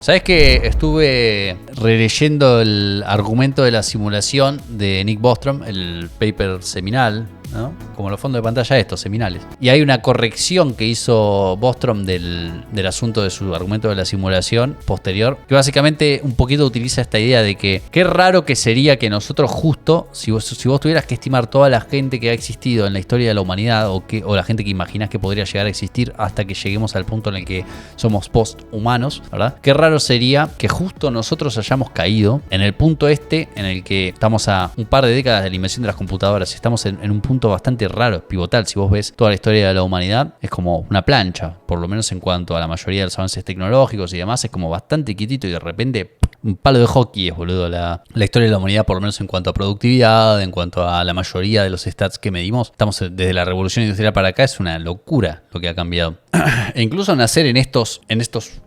¿Sabes que estuve releyendo el argumento de la simulación de Nick Bostrom, el paper seminal, ¿no? Como los fondos de pantalla estos, seminales. Y hay una corrección que hizo Bostrom del asunto de su argumento de la simulación posterior, que básicamente un poquito utiliza esta idea de que qué raro que sería que nosotros justo, si vos tuvieras que estimar toda la gente que ha existido en la historia de la humanidad o la gente que imaginás que podría llegar a existir hasta que lleguemos al punto en el que somos posthumanos, ¿verdad? Qué raro sería que justo nosotros hayamos caído en el punto este en el que estamos a un par de décadas de la invención de las computadoras. Estamos en un punto bastante raro, pivotal. Si vos ves toda la historia de la humanidad, es como una plancha, por lo menos en cuanto a la mayoría de los avances tecnológicos y demás, es como bastante quietito y de repente un palo de hockey es, boludo, la historia de la humanidad, por lo menos en cuanto a productividad, en cuanto a la mayoría de los stats que medimos. Estamos desde la revolución industrial para acá, es una locura lo que ha cambiado. E incluso nacer en estos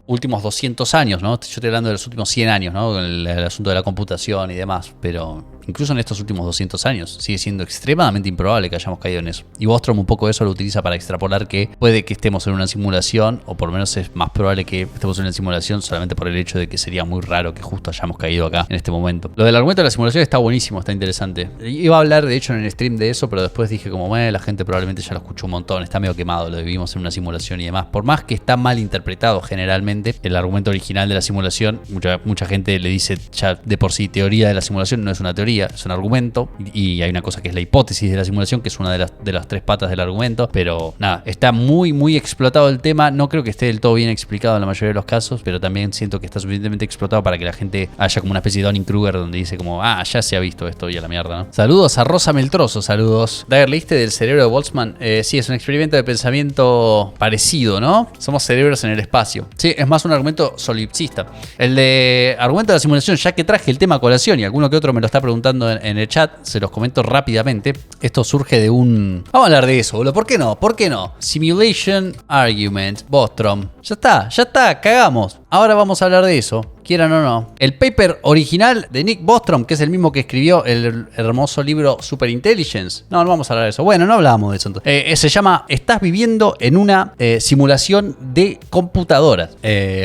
últimos 200 años, ¿no? Yo estoy hablando de los últimos 100 años, ¿no? Con el asunto de la computación y demás, pero incluso en estos últimos 200 años sigue siendo extremadamente improbable que hayamos caído en eso. Y Bostrom un poco eso lo utiliza para extrapolar que puede que estemos en una simulación, o por lo menos es más probable que estemos en una simulación solamente por el hecho de que sería muy raro que justo hayamos caído acá en este momento. Lo del argumento de la simulación está buenísimo, está interesante. Iba a hablar de hecho en el stream de eso, pero después dije como, la gente probablemente ya lo escuchó un montón, está medio quemado, lo vivimos en una simulación y demás. Por más que está mal interpretado generalmente, el argumento original de la simulación, mucha gente le dice ya de por sí teoría de la simulación, no es una teoría, es un argumento, y hay una cosa que es la hipótesis de la simulación, que es una de las tres patas del argumento, pero nada, está muy explotado el tema. No creo que esté del todo bien explicado en la mayoría de los casos, pero también siento que está suficientemente explotado para que la gente haya como una especie de Dunning-Kruger donde dice como, ya se ha visto esto y a la mierda, ¿no? Saludos a Rosa Meltroso, saludos. Dagger, ¿leíste del cerebro de Boltzmann? Sí, es un experimento de pensamiento parecido, ¿no? Somos cerebros en el espacio. Sí, es más un argumento solipsista. El de argumento de la simulación, ya que traje el tema a colación y alguno que otro me lo está preguntando en el chat, se los comento rápidamente. Esto surge de un... Vamos a hablar de eso, boludo. ¿Por qué no? ¿Por qué no? Simulation Argument, Bostrom. Ya está, cagamos. Ahora vamos a hablar de eso, quieran o no. El paper original de Nick Bostrom, que es el mismo que escribió el hermoso libro Superintelligence. No vamos a hablar de eso. Bueno, no hablamos de eso. Se llama Estás viviendo en una simulación de computadoras.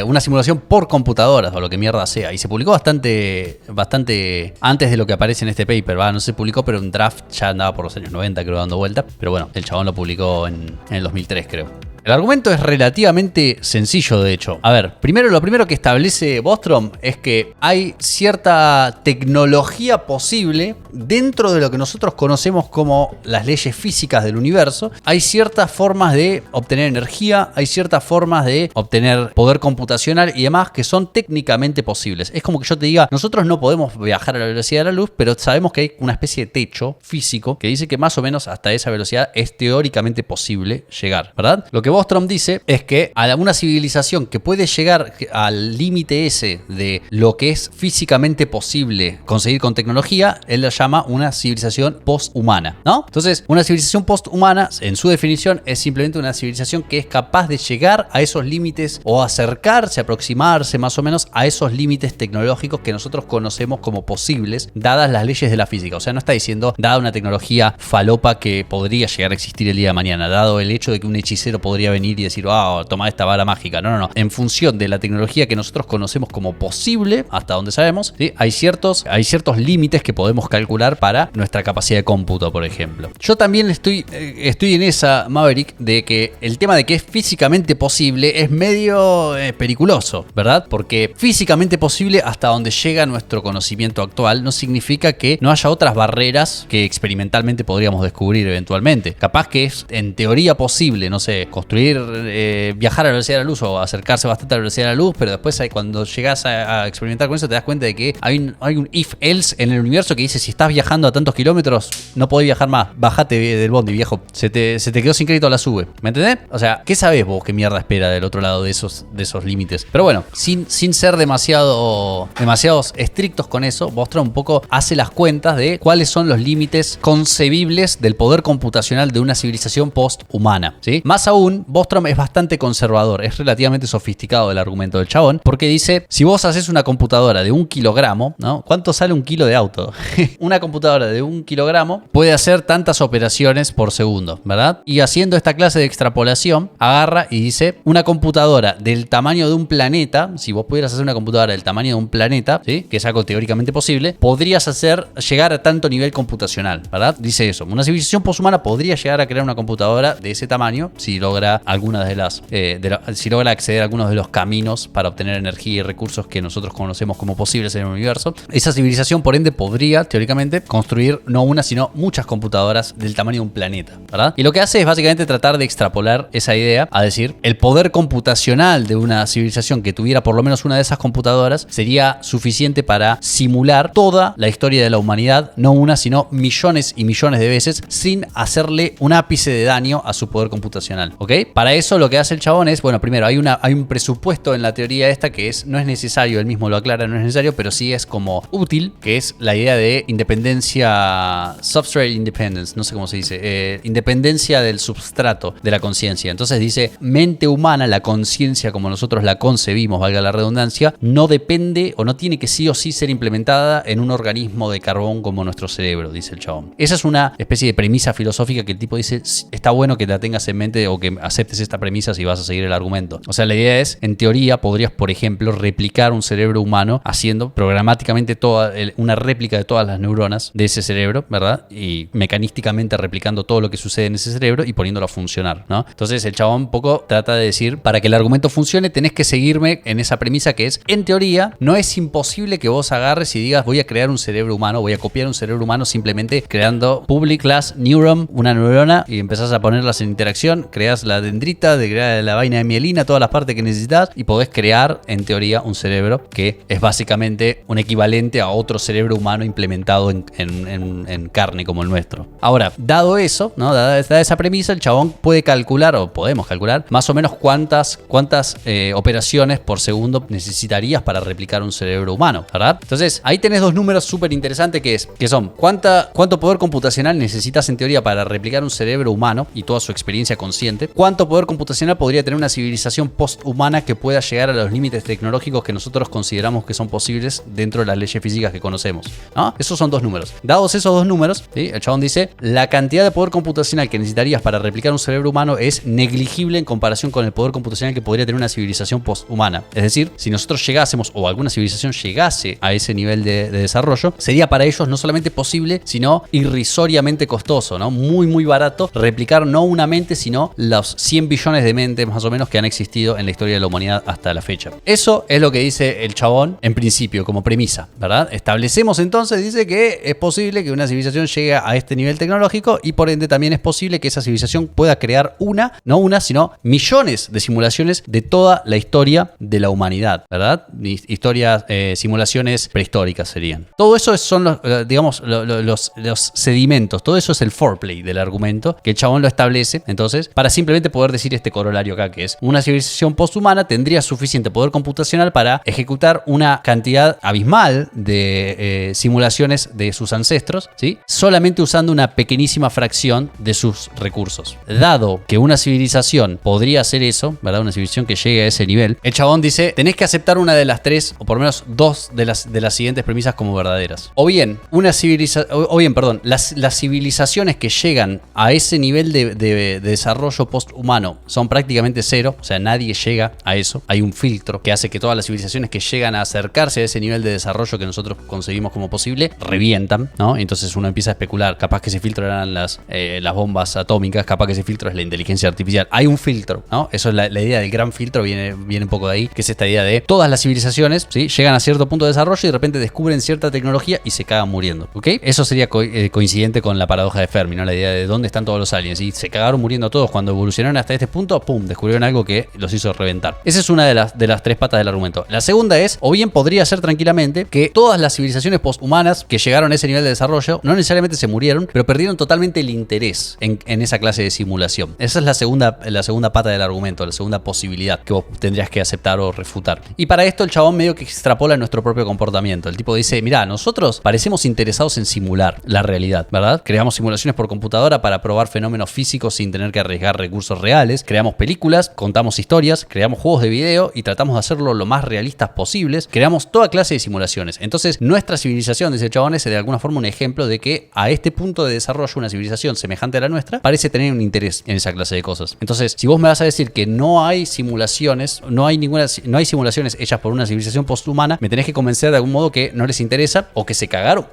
Una simulación por computadoras, o lo que mierda sea. Y se publicó bastante antes de lo que aparece en este paper. No se publicó, pero un draft ya andaba por los años 90, creo, dando vuelta. Pero bueno, el chabón lo publicó en el 2003, creo. El argumento es relativamente sencillo, de hecho. A ver, lo primero que establece Bostrom es que hay cierta tecnología posible dentro de lo que nosotros conocemos como las leyes físicas del universo. Hay ciertas formas de obtener energía, hay ciertas formas de obtener poder computacional y demás que son técnicamente posibles. Es como que yo te diga, nosotros no podemos viajar a la velocidad de la luz, pero sabemos que hay una especie de techo físico que dice que más o menos hasta esa velocidad es teóricamente posible llegar, ¿verdad? Lo que Bostrom dice es que a una civilización que puede llegar al límite ese de lo que es físicamente posible conseguir con tecnología, él la llama una civilización posthumana, ¿no? Entonces, una civilización posthumana, en su definición, es simplemente una civilización que es capaz de llegar a esos límites o acercarse, aproximarse más o menos a esos límites tecnológicos que nosotros conocemos como posibles, dadas las leyes de la física. O sea, no está diciendo, dada una tecnología falopa que podría llegar a existir el día de mañana, dado el hecho de que un hechicero podría venir y decir, toma esta vara mágica. No. En función de la tecnología que nosotros conocemos como posible, hasta donde sabemos, ¿sí? hay ciertos límites que podemos calcular para nuestra capacidad de cómputo, por ejemplo. Yo también estoy en esa, Maverick, de que el tema de que es físicamente posible es medio periculoso, ¿verdad? Porque físicamente posible hasta donde llega nuestro conocimiento actual no significa que no haya otras barreras que experimentalmente podríamos descubrir eventualmente. Capaz que es en teoría posible, no sé, construir, viajar a la velocidad de la luz o acercarse bastante a la velocidad de la luz, pero después cuando llegas a experimentar con eso te das cuenta de que hay un if-else en el universo que dice, si estás viajando a tantos kilómetros no podés viajar más, bájate del bondi, viejo, se te quedó sin crédito la sube, ¿me entendés? O sea, ¿qué sabés vos qué mierda espera del otro lado de esos límites? Pero bueno, sin ser demasiados estrictos con eso, Bostrom un poco hace las cuentas de cuáles son los límites concebibles del poder computacional de una civilización posthumana, ¿sí? Más aún chabón, Bostrom, es bastante conservador, es relativamente sofisticado el argumento del chabón, porque dice, si vos haces una computadora de 1 kilogramo, ¿no? ¿Cuánto sale 1 kilo de auto? Una computadora de 1 kilogramo puede hacer tantas operaciones por segundo, ¿verdad? Y haciendo esta clase de extrapolación, agarra y dice, una computadora del tamaño de un planeta, si vos pudieras hacer una computadora del tamaño de un planeta, ¿sí? Que es algo teóricamente posible, podrías llegar a tanto nivel computacional, ¿verdad? Dice eso, una civilización poshumana podría llegar a crear una computadora de ese tamaño si logra algunas de las, si logra acceder a algunos de los caminos para obtener energía y recursos que nosotros conocemos como posibles en el universo. Esa civilización, por ende, podría, teóricamente, construir no una, sino muchas computadoras del tamaño de un planeta, ¿verdad? Y lo que hace es básicamente tratar de extrapolar esa idea a decir, el poder computacional de una civilización que tuviera por lo menos una de esas computadoras sería suficiente para simular toda la historia de la humanidad, no una, sino millones y millones de veces, sin hacerle un ápice de daño a su poder computacional, ¿ok? Para eso lo que hace el chabón es, bueno, primero hay un presupuesto en la teoría esta que no es necesario, él mismo lo aclara, no es necesario, pero sí es como útil, que es la idea de independencia, substrate independence, no sé cómo se dice, independencia del substrato de la conciencia. Entonces dice, mente humana, la conciencia como nosotros la concebimos, valga la redundancia, no depende o no tiene que sí o sí ser implementada en un organismo de carbón como nuestro cerebro, dice el chabón. Esa es una especie de premisa filosófica que el tipo dice, está bueno que la tengas en mente o que aceptes esta premisa si vas a seguir el argumento. O sea, la idea es, en teoría, podrías, por ejemplo, replicar un cerebro humano haciendo programáticamente una réplica de todas las neuronas de ese cerebro, ¿verdad? Y mecanísticamente replicando todo lo que sucede en ese cerebro y poniéndolo a funcionar, ¿no? Entonces el chabón un poco trata de decir, para que el argumento funcione tenés que seguirme en esa premisa que es, en teoría, no es imposible que vos agarres y digas, voy a crear un cerebro humano, voy a copiar un cerebro humano simplemente creando public class neuron, una neurona, y empezás a ponerlas en interacción, creas la dendrita, la vaina de mielina, todas las partes que necesitas y podés crear, en teoría, un cerebro que es básicamente un equivalente a otro cerebro humano implementado en carne como el nuestro. Ahora, dado eso, ¿no? Dada esa premisa, el chabón puede calcular, o podemos calcular, más o menos cuántas operaciones por segundo necesitarías para replicar un cerebro humano, ¿verdad? Entonces, ahí tenés dos números súper interesantes que son cuánto poder computacional necesitas en teoría para replicar un cerebro humano y toda su experiencia consciente, cuánto poder computacional podría tener una civilización posthumana que pueda llegar a los límites tecnológicos que nosotros consideramos que son posibles dentro de las leyes físicas que conocemos, ¿no? Esos son dos números. Dados esos dos números, ¿sí? El chabón dice, la cantidad de poder computacional que necesitarías para replicar un cerebro humano es negligible en comparación con el poder computacional que podría tener una civilización posthumana. Es decir, si nosotros llegásemos o alguna civilización llegase a ese nivel de desarrollo, sería para ellos no solamente posible, sino irrisoriamente costoso, ¿no? Muy, muy barato replicar no una mente, sino los 100 billones de mentes más o menos que han existido en la historia de la humanidad hasta la fecha. Eso es lo que dice el chabón en principio, como premisa, ¿verdad? Establecemos entonces, dice que es posible que una civilización llegue a este nivel tecnológico y por ende también es posible que esa civilización pueda crear no una, sino millones de simulaciones de toda la historia de la humanidad, ¿verdad? Historias, simulaciones prehistóricas serían. Todo eso son los sedimentos, todo eso es el foreplay del argumento que el chabón lo establece, entonces, para simplemente poder decir este corolario acá, que es una civilización posthumana tendría suficiente poder computacional para ejecutar una cantidad abismal de simulaciones de sus ancestros, ¿sí? Solamente usando una pequeñísima fracción de sus recursos. Dado que una civilización podría hacer eso, ¿verdad? Una civilización que llegue a ese nivel, el chabón dice, tenés que aceptar una de las tres, o por lo menos dos de las siguientes premisas como verdaderas. O bien, las civilizaciones que llegan a ese nivel de desarrollo posthumano son prácticamente cero, o sea, nadie llega a eso. Hay un filtro que hace que todas las civilizaciones que llegan a acercarse a ese nivel de desarrollo que nosotros concebimos como posible, revientan, ¿no? Entonces uno empieza a especular, capaz que ese filtro eran las bombas atómicas, capaz que ese filtro es la inteligencia artificial. Hay un filtro, ¿no? Eso es la idea del gran filtro, viene un poco de ahí, que es esta idea de todas las civilizaciones, ¿sí? Llegan a cierto punto de desarrollo y de repente descubren cierta tecnología y se cagan muriendo, ¿ok? Eso sería coincidente con la paradoja de Fermi, ¿no? La idea de dónde están todos los aliens y se cagaron muriendo todos cuando evolucionaron hasta este punto, pum, descubrieron algo que los hizo reventar. Esa es una de las tres patas del argumento. La segunda es, o bien podría ser tranquilamente que todas las civilizaciones posthumanas que llegaron a ese nivel de desarrollo no necesariamente se murieron, pero perdieron totalmente el interés en esa clase de simulación. Esa es la segunda pata del argumento, la segunda posibilidad que vos tendrías que aceptar o refutar. Y para esto el chabón medio que extrapola nuestro propio comportamiento. El tipo dice, mirá, nosotros parecemos interesados en simular la realidad, ¿verdad? Creamos simulaciones por computadora para probar fenómenos físicos sin tener que arriesgar recursos incluso reales, creamos películas, contamos historias, creamos juegos de video y tratamos de hacerlo lo más realistas posibles, creamos toda clase de simulaciones. Entonces, nuestra civilización, dice el chabón, es de alguna forma un ejemplo de que a este punto de desarrollo una civilización semejante a la nuestra parece tener un interés en esa clase de cosas. Entonces, si vos me vas a decir que no hay simulaciones, no hay simulaciones hechas por una civilización posthumana, me tenés que convencer de algún modo que no les interesa o que se cagaron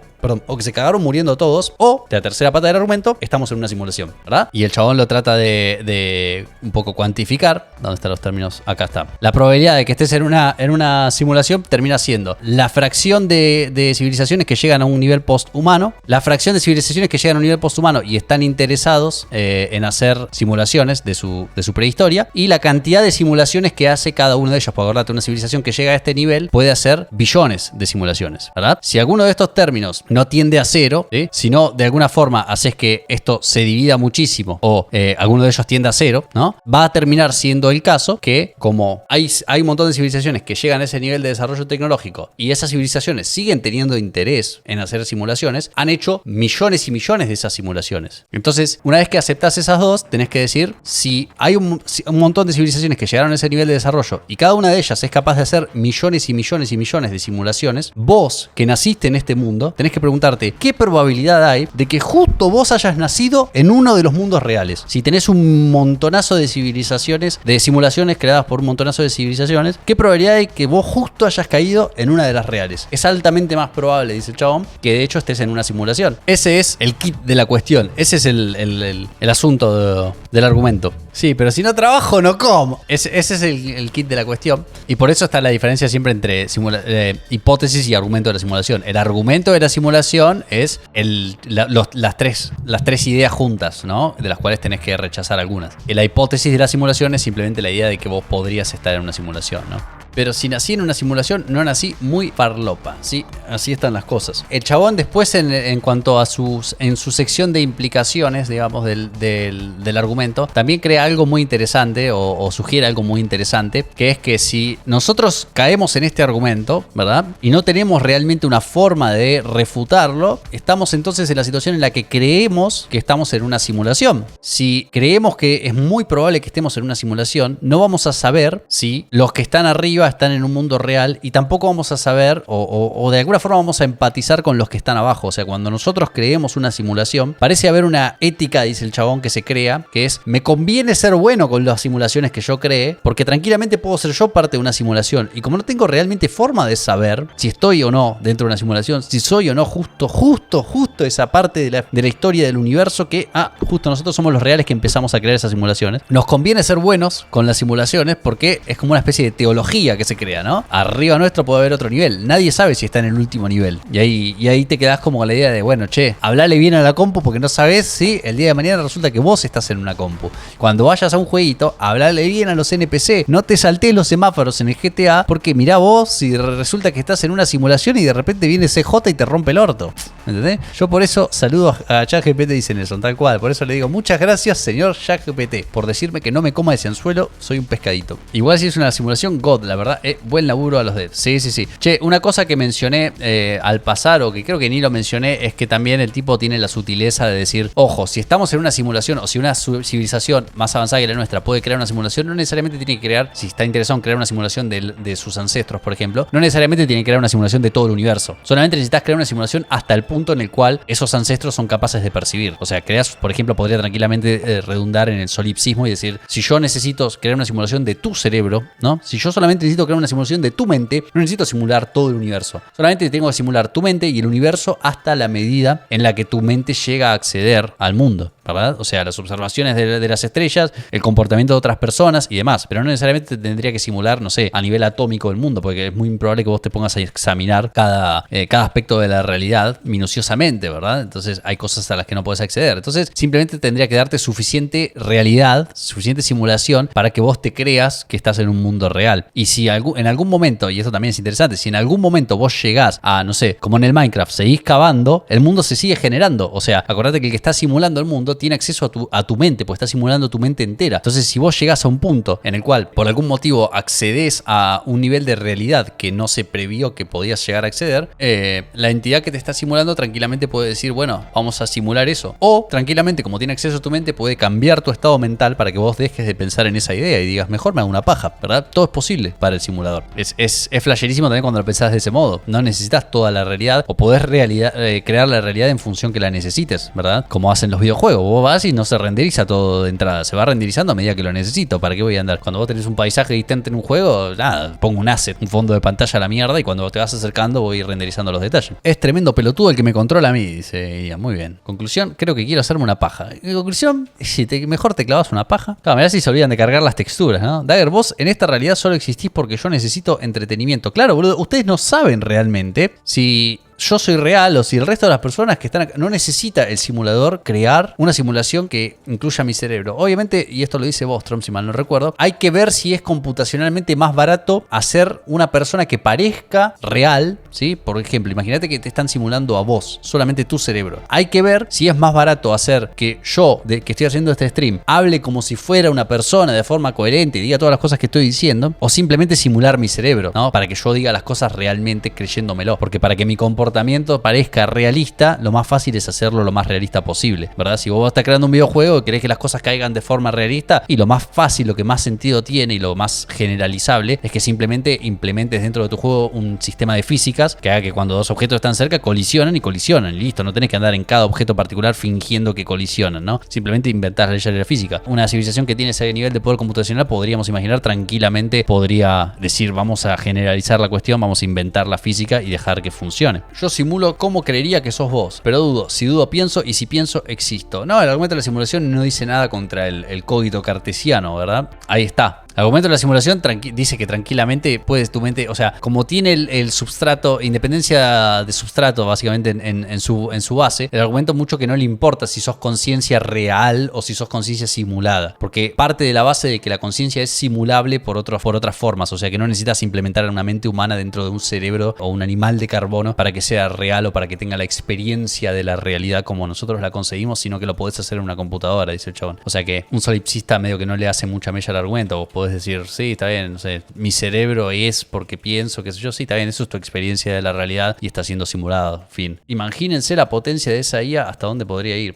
muriendo todos, o la tercera pata del argumento, estamos en una simulación, ¿verdad? Y el chabón lo trata de un poco cuantificar. ¿Dónde están los términos? Acá está. La probabilidad de que estés en una simulación termina siendo la fracción de civilizaciones que llegan a un nivel posthumano, la fracción de civilizaciones que llegan a un nivel posthumano y están interesados en hacer simulaciones de su prehistoria, y la cantidad de simulaciones que hace cada uno de ellos. Por acordarte, una civilización que llega a este nivel puede hacer billones de simulaciones, ¿verdad? Si alguno de estos términos no tiende a cero, ¿sí? Sino de alguna forma haces que esto se divida muchísimo o alguno de ellos tiende a cero, ¿no? Va a terminar siendo el caso que, como hay un montón de civilizaciones que llegan a ese nivel de desarrollo tecnológico y esas civilizaciones siguen teniendo interés en hacer simulaciones, han hecho millones y millones de esas simulaciones. Entonces, una vez que aceptás esas dos, tenés que decir, si hay un montón de civilizaciones que llegaron a ese nivel de desarrollo y cada una de ellas es capaz de hacer millones y millones y millones de simulaciones, vos, que naciste en este mundo, tenés que preguntarte qué probabilidad hay de que justo vos hayas nacido en uno de los mundos reales. Si tenés un montonazo de civilizaciones, de simulaciones creadas por un montonazo de civilizaciones, ¿qué probabilidad hay que vos justo hayas caído en una de las reales? Es altamente más probable, dice el chabón, que de hecho estés en una simulación. Ese es el kit de la cuestión. Ese es el asunto del argumento. Sí, pero si no trabajo, no como. Ese es el kit de la cuestión. Y por eso está la diferencia siempre entre hipótesis y argumento de la simulación. El argumento de la simulación es las tres ideas juntas, ¿no? De las cuales tenés que rechazar algunas. Y la hipótesis de la simulación es simplemente la idea de que vos podrías estar en una simulación, ¿no? Pero si nací en una simulación, no nací muy farlopa, ¿sí? Así están las cosas. El chabón después, en cuanto a en su sección de implicaciones, digamos, del argumento, también crea algo muy interesante o sugiere algo muy interesante, que es que si nosotros caemos en este argumento, ¿verdad? Y no tenemos realmente una forma de refutarlo, estamos entonces en la situación en la que creemos que estamos en una simulación. Si creemos que es muy probable que estemos en una simulación, no vamos a saber si los que están arriba están en un mundo real, y tampoco vamos a saber o de alguna forma vamos a empatizar con los que están abajo. O sea, cuando nosotros creemos una simulación, parece haber una ética, dice el chabón, que se crea, que es: me conviene ser bueno con las simulaciones que yo cree, porque tranquilamente puedo ser yo parte de una simulación, y como no tengo realmente forma de saber si estoy o no dentro de una simulación, si soy o no justo esa parte de la historia del universo que, justo nosotros somos los reales que empezamos a crear esas simulaciones, nos conviene ser buenos con las simulaciones porque es como una especie de teología que se crea, ¿no? Arriba nuestro puede haber otro nivel. Nadie sabe si está en el último nivel. Y ahí te quedás como con la idea de, bueno, che, hablale bien a la compu porque no sabes si el día de mañana resulta que vos estás en una compu. Cuando vayas a un jueguito, hablale bien a los NPC. No te saltés los semáforos en el GTA porque mirá vos si resulta que estás en una simulación y de repente viene CJ y te rompe el orto. ¿Entendés? Yo por eso saludo a ChatGPT, dice Nelson, tal cual. Por eso le digo, muchas gracias, señor ChatGPT, por decirme que no me coma ese anzuelo, soy un pescadito. Igual si es una simulación, God, la verdad, buen laburo a los devs. Sí. Che, una cosa que mencioné al pasar, o que creo que ni lo mencioné, es que también el tipo tiene la sutileza de decir, ojo, si estamos en una simulación, o si una civilización más avanzada que la nuestra puede crear una simulación, no necesariamente tiene que crear, si está interesado en crear una simulación de sus ancestros, por ejemplo, no necesariamente tiene que crear una simulación de todo el universo. Solamente necesitas crear una simulación hasta el punto en el cual esos ancestros son capaces de percibir. O sea, creas, por ejemplo, podría tranquilamente redundar en el solipsismo y decir, si yo necesito crear una simulación de tu cerebro, ¿no? Si yo solamente necesito crear una simulación de tu mente, no necesito simular todo el universo. Solamente tengo que simular tu mente y el universo hasta la medida en la que tu mente llega a acceder al mundo, ¿verdad? O sea, las observaciones de las estrellas, el comportamiento de otras personas y demás. Pero no necesariamente tendría que simular, no sé, a nivel atómico del mundo, porque es muy improbable que vos te pongas a examinar cada aspecto de la realidad minuciosamente, ¿verdad? Entonces hay cosas a las que no puedes acceder. Entonces simplemente tendría que darte suficiente realidad, suficiente simulación para que vos te creas que estás en un mundo real. Y si en algún momento, y esto también es interesante, si en algún momento vos llegás llegas a, no sé, como en el Minecraft, seguís cavando, el mundo se sigue generando. O sea, acordate que el que está simulando el mundo tiene acceso a tu mente, porque está simulando tu mente entera. Entonces, si vos llegás a un punto en el cual por algún motivo accedes a un nivel de realidad que no se previó que podías llegar a acceder, la entidad que te está simulando tranquilamente puede decir, bueno, vamos a simular eso. O tranquilamente, como tiene acceso a tu mente, puede cambiar tu estado mental para que vos dejes de pensar en esa idea y digas, mejor me hago una paja, ¿verdad? Todo es posible para el simulador. Es flasherísimo también cuando lo pensás de ese modo. No necesitas toda la realidad o podés crear la realidad en función que la necesites, ¿verdad? Como hacen los videojuegos. Vos vas y no se renderiza todo de entrada. Se va renderizando a medida que lo necesito. ¿Para qué voy a andar? Cuando vos tenés un paisaje distante en un juego, nada, pongo un asset, un fondo de pantalla a la mierda y cuando te vas acercando voy renderizando los detalles. Es tremendo pelotudo el que me controla a mí, dice Ian. Muy bien. Conclusión, creo que quiero hacerme una paja. En conclusión, si mejor te clavas una paja. Claro, mirá si se olvidan de cargar las texturas, ¿no? Dagger, vos en esta realidad solo existís porque yo necesito entretenimiento. Claro, boludo, ustedes no saben realmente si yo soy real o si el resto de las personas que están acá. No necesita el simulador crear una simulación que incluya mi cerebro. Obviamente, y esto lo dice Bostrom, si mal no recuerdo, hay que ver si es computacionalmente más barato hacer una persona que parezca real, ¿sí? Por ejemplo, imagínate que te están simulando a vos, solamente tu cerebro. Hay que ver si es más barato hacer que yo, que estoy haciendo este stream, hable como si fuera una persona de forma coherente y diga todas las cosas que estoy diciendo, o simplemente simular mi cerebro, ¿no? Para que yo diga las cosas realmente creyéndomelo. Porque para que mi comportamiento parezca realista, lo más fácil es hacerlo lo más realista posible, ¿verdad? Si vos estás creando un videojuego y querés que las cosas caigan de forma realista, y lo más fácil, lo que más sentido tiene y lo más generalizable es que simplemente implementes dentro de tu juego un sistema de físicas que haga que cuando dos objetos están cerca colisionan, listo, no tenés que andar en cada objeto particular fingiendo que colisionan, ¿no? Simplemente inventás leyes de la física. Una civilización que tiene ese nivel de poder computacional, podríamos imaginar tranquilamente, podría decir, vamos a generalizar la cuestión, vamos a inventar la física y dejar que funcione. Yo simulo cómo creería que sos vos, pero dudo. Si dudo, pienso, y si pienso, existo. No, el argumento de la simulación no dice nada contra el cogito cartesiano, ¿verdad? Ahí está. El argumento de la simulación dice que tranquilamente puedes tu mente, o sea, como tiene el substrato, independencia de substrato básicamente en su base, el argumento mucho que no le importa si sos conciencia real o si sos conciencia simulada, porque parte de la base de que la conciencia es simulable por otras formas, o sea que no necesitas implementar una mente humana dentro de un cerebro o un animal de carbono para que sea real o para que tenga la experiencia de la realidad como nosotros la conseguimos, sino que lo podés hacer en una computadora, dice el chabón. O sea que un solipsista medio que no le hace mucha mella al argumento. Vos podés decir, sí, está bien, no sé, mi cerebro es porque pienso, qué sé yo, sí, está bien, eso es tu experiencia de la realidad y está siendo simulado, fin. Imagínense la potencia de esa IA, hasta dónde podría ir.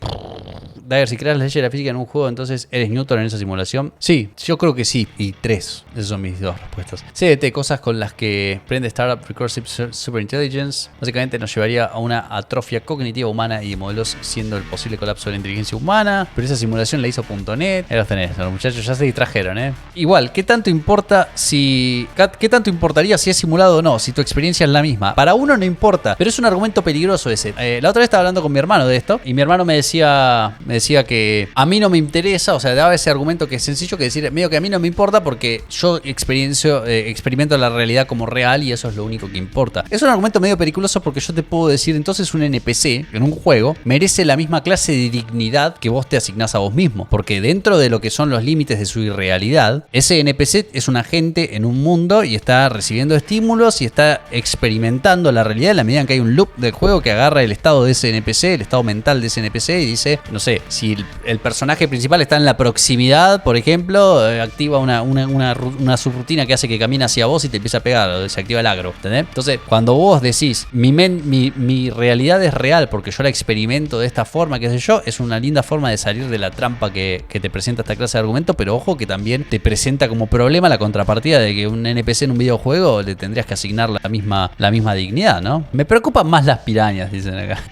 Dagger, si creas las leyes de la física en un juego, entonces ¿eres Newton en esa simulación? Sí, yo creo que sí. Y 3. Esas son mis 2 respuestas. CDT, cosas con las que prende Startup Recursive Superintelligence. Básicamente nos llevaría a una atrofia cognitiva humana y de modelos, siendo el posible colapso de la inteligencia humana. Pero esa simulación la hizo .NET. Ahí los tenés, los muchachos ya se distrajeron, ¿eh? Igual, ¿qué tanto importaría si es simulado o no? Si tu experiencia es la misma. Para uno no importa, pero es un argumento peligroso ese. La otra vez estaba hablando con mi hermano de esto y mi hermano me decía que a mí no me interesa, o sea, daba ese argumento que es sencillo, que decir, medio que a mí no me importa porque yo experimento la realidad como real y eso es lo único que importa. Es un argumento medio peligroso porque yo te puedo decir, entonces un NPC en un juego merece la misma clase de dignidad que vos te asignás a vos mismo, porque dentro de lo que son los límites de su irrealidad, ese NPC es un agente en un mundo y está recibiendo estímulos y está experimentando la realidad en la medida en que hay un loop del juego que agarra el estado de ese NPC, el estado mental de ese NPC y dice, no sé, si el personaje principal está en la proximidad, por ejemplo, activa una subrutina que hace que camine hacia vos y te empieza a pegar, o se activa el agro, ¿entendés? Entonces, cuando vos decís, mi realidad es real porque yo la experimento de esta forma, qué sé yo, es una linda forma de salir de la trampa que te presenta esta clase de argumento, pero ojo que también te presenta como problema la contrapartida de que un NPC en un videojuego le tendrías que asignar la misma dignidad, ¿no? Me preocupan más las pirañas, dicen acá.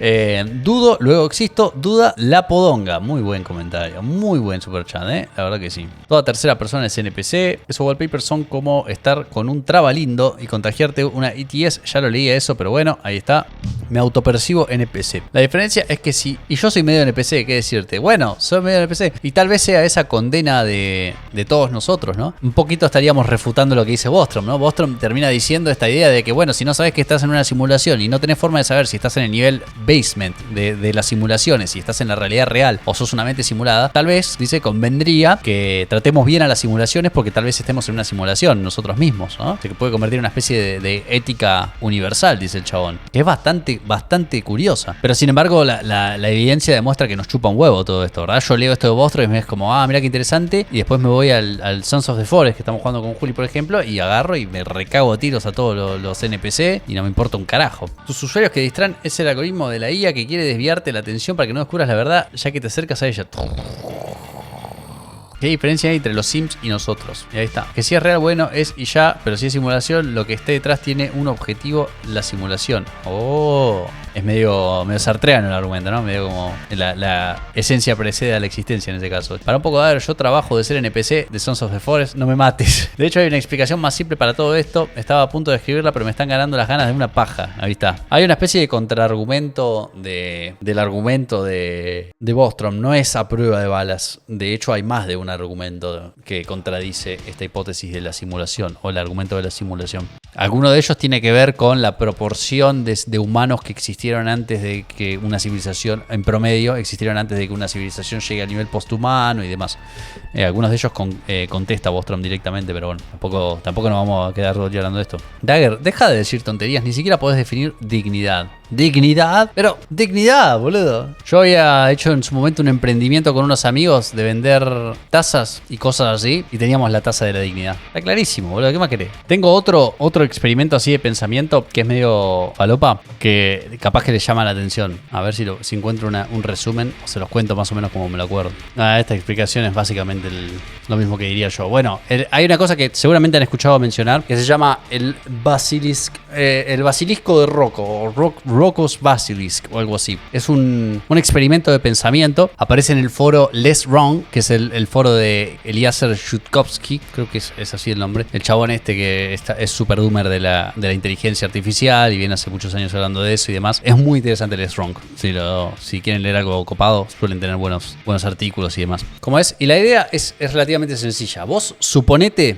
Dudo, luego existo, duda la podonga. Muy buen comentario, muy buen superchat, la verdad que sí. Toda tercera persona es NPC. Esos wallpapers son como estar con un traba lindo y contagiarte una ETS. Ya lo leí eso, pero bueno, ahí está. me autopercibo NPC. La diferencia es que si... Y yo soy medio NPC, ¿qué decirte? Bueno, soy medio NPC. Y tal vez sea esa condena de todos nosotros, ¿no? Un poquito estaríamos refutando lo que dice Bostrom, ¿no? Bostrom termina diciendo esta idea de que, bueno, si no sabes que estás en una simulación y no tenés forma de saber si estás en el nivel basement de las simulaciones, si estás en la realidad real o sos una mente simulada, tal vez, dice, convendría que tratemos bien a las simulaciones porque tal vez estemos en una simulación nosotros mismos, ¿no? Se puede convertir en una especie de ética universal, dice el chabón. Que es bastante curiosa. Pero sin embargo, la evidencia demuestra que nos chupa un huevo todo esto, ¿verdad? Yo leo esto de Bostrom y me es como, mira qué interesante. Y después me voy al Sons of the Forest, que estamos jugando con Juli, por ejemplo, y agarro y me recago a tiros a todos los NPC y no me importa un carajo. Tus usuarios que distraen es el algoritmo de la IA que quiere desviarte la atención para que no descubras la verdad, ya que te acercas a ella. ¿Qué diferencia hay entre los Sims y nosotros? Y ahí está. Que si es real, bueno, es y ya, pero si es simulación, lo que esté detrás tiene un objetivo, la simulación. Es medio sartreano el argumento, ¿no? Medio como la esencia precede a la existencia en ese caso. Para un poco, a ver, yo trabajo de ser NPC de Sons of the Forest, no me mates. De hecho, hay una explicación más simple para todo esto. Estaba a punto de escribirla, pero me están ganando las ganas de una paja. Ahí está. Hay una especie de contraargumento del argumento de Bostrom. No es a prueba de balas. De hecho, hay más de un argumento que contradice esta hipótesis de la simulación o el argumento de la simulación. Alguno de ellos tiene que ver con la proporción de humanos que existieron antes de que una civilización, en promedio, existieron antes de que una civilización llegue al nivel posthumano y demás. Algunos de ellos contesta Bostrom directamente, pero bueno, tampoco nos vamos a quedar hablando de esto. Dagger, deja de decir tonterías, ni siquiera podés definir dignidad. ¿Dignidad? Pero, dignidad, boludo. Yo había hecho en su momento un emprendimiento con unos amigos de vender tazas y cosas así, y teníamos la taza de la dignidad. Está clarísimo, boludo, ¿qué más querés? Tengo otro experimento así de pensamiento que es medio falopa, que capaz que le llama la atención. A ver si encuentro un resumen, o se los cuento más o menos como me lo acuerdo. Esta explicación es básicamente lo mismo que diría yo. Bueno, hay una cosa que seguramente han escuchado mencionar, que se llama el basilisco de Rocco, o Rocco's Basilisk, o algo así. Es un experimento de pensamiento. Aparece en el foro Less Wrong, que es el foro de Eliezer Yudkowsky, creo que es así el nombre. El chabón que es super doomer de la inteligencia artificial y viene hace muchos años hablando de eso y demás. Es muy interesante Less Wrong. Si quieren leer algo copado, suelen tener buenos artículos y demás. ¿Cómo es? Y la idea es relativamente sencilla. Vos suponete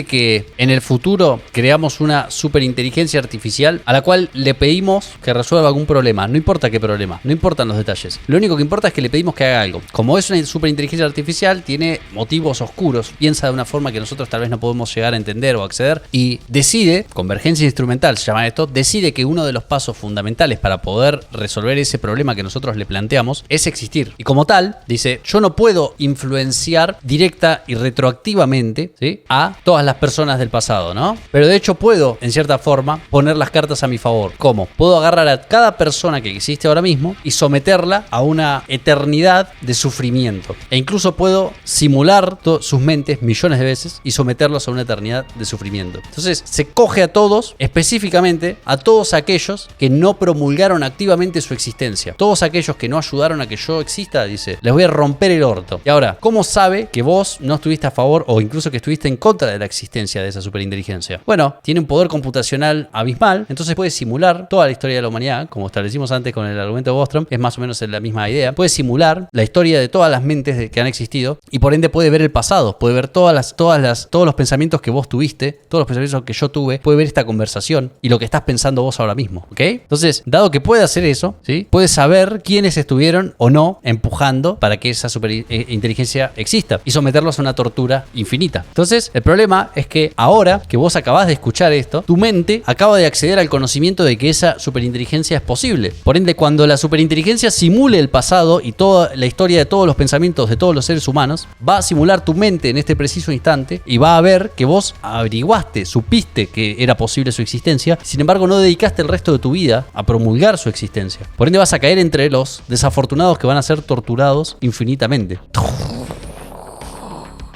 que en el futuro creamos una superinteligencia artificial a la cual le pedimos que resuelva algún problema. No importa qué problema, no importan los detalles. Lo único que importa es que le pedimos que haga algo. Como es una superinteligencia artificial, tiene motivos oscuros, piensa de una forma que nosotros tal vez no podemos llegar a entender o acceder y decide, convergencia instrumental se llama esto, decide que uno de los pasos fundamentales para poder resolver ese problema que nosotros le planteamos es existir. Y como tal, dice, yo no puedo influenciar directa y retroactivamente, ¿sí?, a todas las personas del pasado, ¿no? Pero de hecho puedo, en cierta forma, poner las cartas a mi favor. ¿Cómo? Puedo agarrar a cada persona que existe ahora mismo y someterla a una eternidad de sufrimiento. E incluso puedo simular sus mentes millones de veces y someterlos a una eternidad de sufrimiento. Entonces se coge a todos, específicamente a todos aquellos que no promulgaron activamente su existencia. Todos aquellos que no ayudaron a que yo exista, dice, les voy a romper el orto. Y ahora, ¿cómo sabe que vos no estuviste a favor o incluso que estuviste en contra de la existencia de esa superinteligencia? Bueno, tiene un poder computacional abismal, entonces puede simular toda la historia de la humanidad, como establecimos antes con el argumento de Bostrom, es más o menos la misma idea. Puede simular la historia de todas las mentes que han existido y por ende puede ver el pasado, puede ver todos los pensamientos que vos tuviste, todos los pensamientos que yo tuve, puede ver esta conversación y lo que estás pensando vos ahora mismo, ¿ok? Entonces, dado que puede hacer eso, ¿sí?, puede saber quiénes estuvieron o no empujando para que esa superinteligencia exista y someterlos a una tortura infinita. Entonces, el problema es que ahora que vos acabás de escuchar esto, tu mente acaba de acceder al conocimiento de que esa superinteligencia es posible. Por ende, cuando la superinteligencia simule el pasado y toda la historia de todos los pensamientos de todos los seres humanos, va a simular tu mente en este preciso instante y va a ver que vos averiguaste, supiste que era posible su existencia, sin embargo no dedicaste el resto de tu vida a promulgar su existencia. Por ende vas a caer entre los desafortunados que van a ser torturados infinitamente.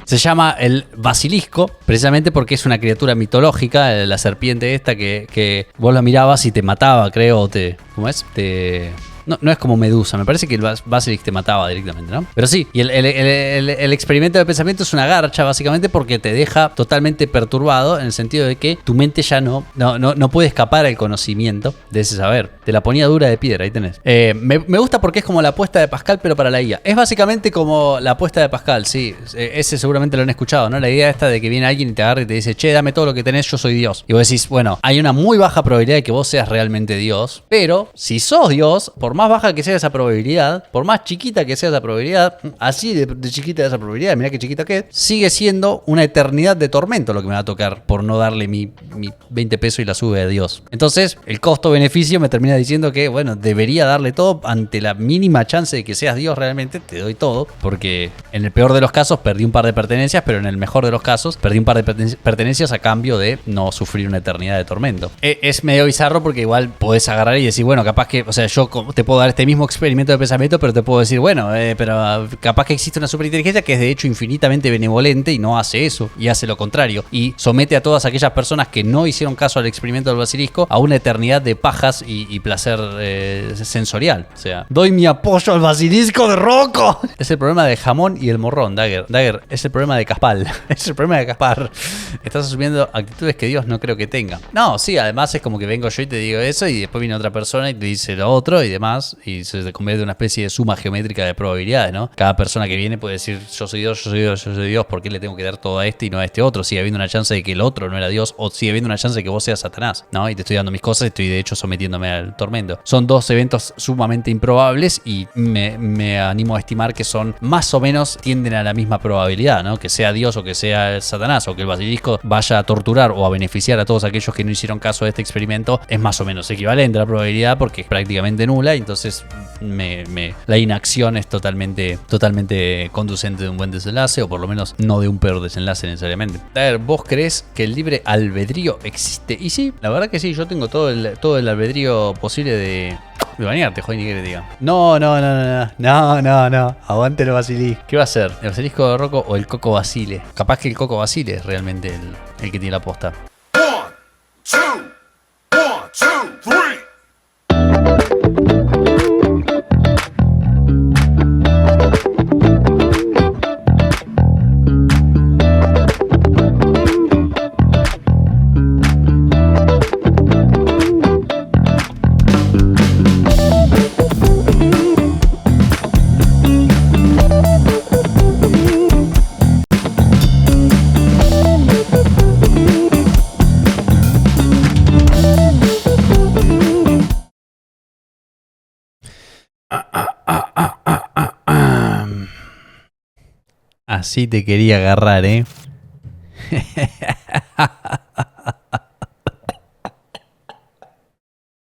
Se llama el basilisco, precisamente porque es una criatura mitológica, la serpiente esta que vos la mirabas y te mataba, creo, ¿cómo es? no es como Medusa, me parece que el Basilisk te mataba directamente, ¿no? Pero sí, y el experimento de pensamiento es una garcha, básicamente, porque te deja totalmente perturbado en el sentido de que tu mente ya no puede escapar al conocimiento de ese saber. Te la ponía dura de piedra, ahí tenés. Me gusta porque es como la apuesta de Pascal, pero para la IA. Es básicamente como la apuesta de Pascal, sí. Ese seguramente lo han escuchado, ¿no? La idea esta de que viene alguien y te agarra y te dice, che, dame todo lo que tenés, yo soy Dios. Y vos decís, bueno, hay una muy baja probabilidad de que vos seas realmente Dios, pero si sos Dios, por más baja que sea esa probabilidad, por más chiquita que sea esa probabilidad, así de chiquita esa probabilidad, mirá qué chiquita que es, sigue siendo una eternidad de tormento lo que me va a tocar por no darle mi 20 pesos y la sube a Dios. Entonces, el costo-beneficio me termina diciendo que, bueno, debería darle todo ante la mínima chance de que seas Dios realmente, te doy todo, porque en el peor de los casos perdí un par de pertenencias, pero en el mejor de los casos perdí un par de pertenencias a cambio de no sufrir una eternidad de tormento. Es medio bizarro porque igual podés agarrar y decir, bueno, capaz que, o sea, yo te puedo dar este mismo experimento de pensamiento, pero te puedo decir, bueno, pero capaz que existe una superinteligencia que es de hecho infinitamente benevolente y no hace eso, y hace lo contrario, y somete a todas aquellas personas que no hicieron caso al experimento del basilisco a una eternidad de pajas y placer sensorial. O sea, doy mi apoyo al basilisco de Rocco. Es el problema de jamón y el morrón, Dagger. Dagger, es el problema de Caspal. Es el problema de Caspar. Estás asumiendo actitudes que Dios no creo que tenga. No, sí, además es como que vengo yo y te digo eso y después viene otra persona y te dice lo otro y demás, y se convierte en una especie de suma geométrica de probabilidades, ¿no? Cada persona que viene puede decir, yo soy Dios, yo soy Dios, yo soy Dios, ¿por qué le tengo que dar todo a este y no a este otro? Sigue habiendo una chance de que el otro no era Dios, o sigue habiendo una chance de que vos seas Satanás, ¿no? Y te estoy dando mis cosas y estoy de hecho sometiéndome al tormento. Son dos eventos sumamente improbables y me animo a estimar que son más o menos tienden a la misma probabilidad, ¿no? Que sea Dios o que sea Satanás o que el basilisco vaya a torturar o a beneficiar a todos aquellos que no hicieron caso de este experimento es más o menos equivalente a la probabilidad porque es prácticamente nula y entonces la inacción es totalmente conducente de un buen desenlace o por lo menos no de un peor desenlace necesariamente. A ver, ¿vos creés que el libre albedrío existe? Y sí, la verdad que sí, yo tengo todo el albedrío posible de bañarte, joder, ni que te diga. No. Aguante el basilisco. ¿Qué va a ser? ¿El basilisco de Rocco o el Coco Basile? Capaz que el Coco Basile es realmente el que tiene la posta. 1, 2, 3. Así te quería agarrar, ¿eh?